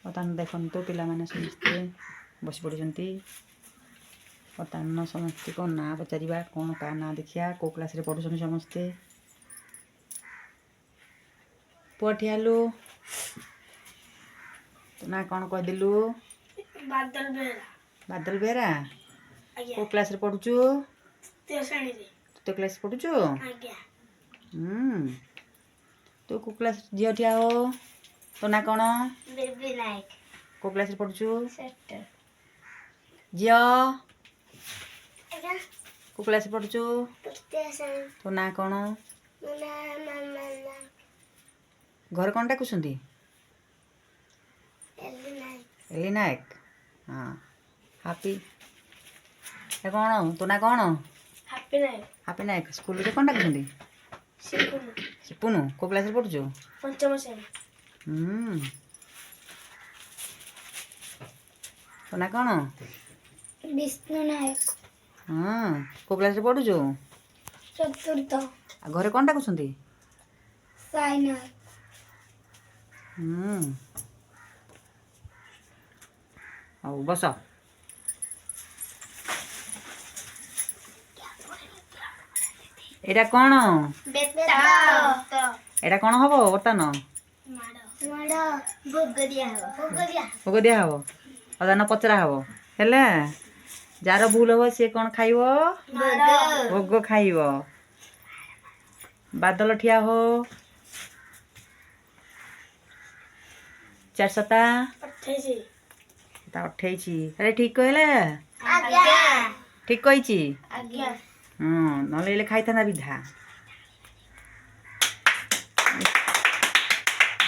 ବର୍ତ୍ତମାନ ଦେଖନ୍ତୁ ପିଲାମାନେ ସମସ୍ତେ ବସି ପଡ଼ିଛନ୍ତି। ବର୍ତ୍ତମାନ ସମସ୍ତଙ୍କ ନାଁ ପଚାରିବା, କ'ଣ କାହା ନାଁ ଦେଖିବା, କେଉଁ କ୍ଲାସ୍ରେ ପଢ଼ୁଛନ୍ତି ସମସ୍ତେ। ପୁଅ ଠିଆ ହେଲୁ, ତୋ ନାଁ କ'ଣ କହିଦେଲୁ? ବାଦଲ ବେହେରା। ବାଦଲ ବେହେରା। କେଉଁ କ୍ଲାସ୍ରେ ପଢ଼ୁଛୁ? ତୃତୀୟ କ୍ଲାସ୍ ପଢ଼ୁଛୁ? ତୁ କେଉଁ କ୍ଲାସ୍? ଝିଅ ଠିଆ ହୋ, ତୋ ନାଁ କ'ଣ? ବେବି ନାୟକ। କେଉଁ କ୍ଲାସ୍ରେ ପଢ଼ୁଛୁ? ଷଷ୍ଠ। ଝିଅ କେଉଁ କ୍ଲାସ୍ରେ ପଢ଼ୁଛୁ? ତୃତୀୟ ଶ୍ରେଣୀ। ତୋ ନାଁ କ'ଣ? ମୋ ନାଁ ମାମା ନାୟକ। ଘରେ କ'ଣ ଡାକୁଛନ୍ତି? ଏଲି ନାୟକ। ଏଲି ନାୟକ। ହଁ, ହାପି। ଏ କ'ଣ ତୋ ନାଁ କ'ଣ? ହାପି ନାୟକ। ହାପି ନାୟକ। ସ୍କୁଲରେ କ'ଣ ଡାକୁଛନ୍ତି? ଶିପୁନୁ। ସିପୁନୁ। କେଉଁ କ୍ଲାସ୍ରେ ପଢ଼ୁଛୁ? ପଞ୍ଚମ ଶ୍ରେଣୀ। ତୋ ନାଁ କ'ଣ? ବିଷ୍ଣୁ ନାୟକ। ହଁ, କେଉଁ କ୍ଲାସ୍ରେ ପଢ଼ୁଛୁ? ଚତୁର୍ଥ। ଆଉ ଘରେ କ'ଣ ଡାକୁଛନ୍ତି? ସାଇ ନାୟକ। ହଉ ବସ। ଏଇଟା କ'ଣ? ଏଇଟା କ'ଣ ହବ ବର୍ତ୍ତମାନ? ଭୋଗ ଦିଆ ହବ। ଭୋଗ ଦିଆହବ। ବର୍ତ୍ତମାନ ପଚରା ହବ। ହେଲା, ଯାହାର ଭୁଲ ହବ ସିଏ କ'ଣ ଖାଇବ? ଭୋଗ ଖାଇବ। ବାଦଲ ଠିଆ ହୋ। 4 7 28। ଆରେ ଠିକ୍ କହିଲା? ଠିକ୍ କହିଛି? ନହେଲେ ହେଲେ ଖାଇଥାନ୍ତା ବିଧା।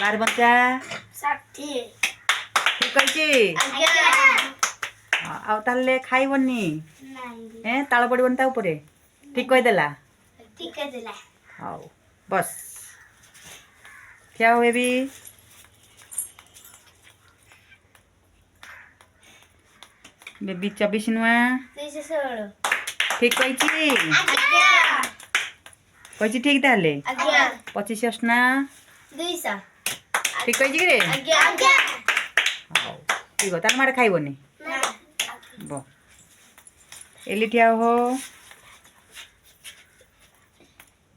12 ପଞ୍ଚା 60। ଠିକ୍ କହିଛି? ଆଉ ତାହେଲେ ଖାଇବନି? ତାଳ ପଡ଼ିବନି ତା ଉପରେ? ଠିକ୍ କହିଦେଲା? ହଉ ବସ୍। ଠିଆ ହୁଏ ବି। ବେବି 24 ନୂଆ। ଠିକ୍ କହିଛି? କହିଛି ଠିକ୍ ତାହେଲେ? 25 ଅଷ୍ଟନା। 200। ଠିକ୍ କହିଛି କି ରେ? ହଉ ଠିକ୍ ଅଛି, ତାହେଲେ ମାଡ଼େ ଖାଇବନି। ଏଲି ଠିଆ ହୋ।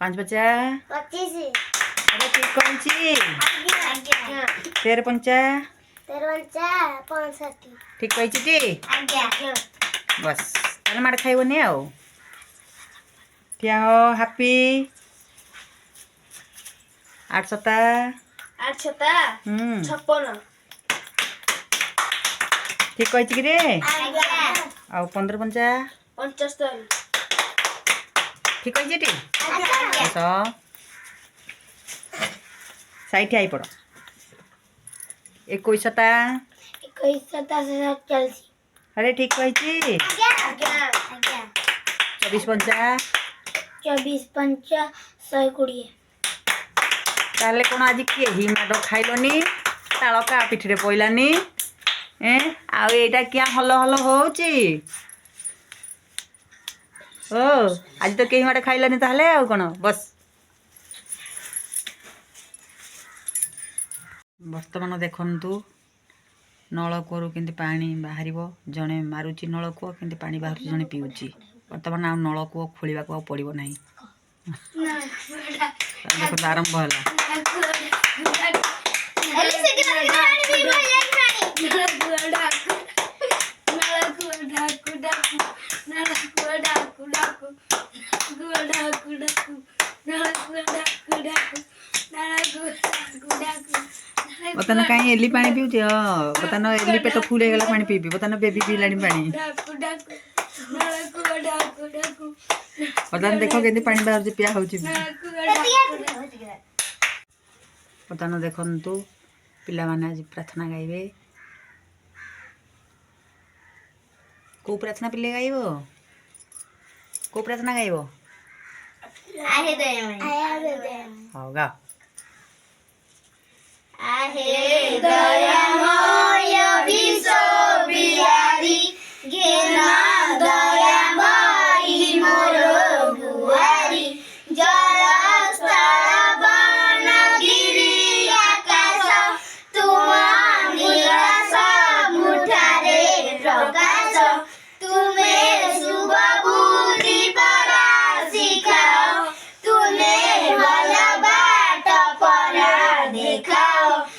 5 ପଞ୍ଚା 25। ଆରେ ଠିକ୍ କହିଛି? 13 ପଞ୍ଚା 65। ଠିକ୍ କହିଛି ଟି? ବସ୍, ତାହେଲେ ମାଡ଼େ ଖାଇବନି ଆଉ। ଠିଆ ହୋ ହାପି। 8 7 56। ଠିକ୍ କହିଛି କି ରେ? ଆଉ 15 ପଞ୍ଚା 75। ଠିକ୍ କହିଛି ଟି? ବସ। ସାଇଟ୍ ହେଇ ପଡ଼। 21 7 41। ଆରେ ଠିକ୍ କହିଛି? 24 ପଞ୍ଚା 24 ପଞ୍ଚା 120। ତାହେଲେ କ'ଣ ଆଜି କେହି ମାଡ଼ ଖାଇଲନି? ତାଳ କା ପିଠିରେ ପଇଲାନି? ଆଉ ଏଇଟା କିଆ ହଲ ହଲ ହଉଛି? ଆଜି ତ କେହି ମାଡ଼ ଖାଇଲାନି ତାହେଲେ ଆଉ କ'ଣ? ବସ୍। ବର୍ତ୍ତମାନ ଦେଖନ୍ତୁ ନଳକୂଅରୁ କେମିତି ପାଣି ବାହାରିବ। ଜଣେ ମାରୁଛି ନଳକୂଅ, କେମିତି ପାଣି ବାହାରୁଛି ଜଣେ ପିଉଛି। ବର୍ତ୍ତମାନ ଆଉ ନଳକୂଅ ଖୋଳିବାକୁ ଆଉ ପଡ଼ିବ ନାହିଁ। ଦେଖନ୍ତୁ ଆରମ୍ଭ ହେଲା। ବର୍ତ୍ତମାନ କାହିଁ ଏଲି ପାଣି ପିଉଛି? ବର୍ତ୍ତମାନ ଏଲି ପେଟ ଫୁଲ୍ ହେଇଗଲା, ପାଣି ପିଇବି। ବର୍ତ୍ତମାନ ବେବି ପିଇଲାଣି ପାଣି। ବର୍ତ୍ତମାନ ଦେଖ କେମିତି ପାଣି ବାହାରୁଛି, ପିଆ ହେଉଛି। ବର୍ତ୍ତମାନ ଦେଖନ୍ତୁ ପିଲାମାନେ ଆଜି ପ୍ରାର୍ଥନା ଗାଇବେ। କେଉଁ ପ୍ରାର୍ଥନା ପିଲେ ଗାଇବ? କେଉଁ ପ୍ରାର୍ଥନା ଗାଇବ? ହଉ ଗାଅ। आहे दयामय विश्व बिहारी घेना दया भाई मोर गुहारी जल स्थल वन गिरी आकाश तुम नीला ଦେଖାଅ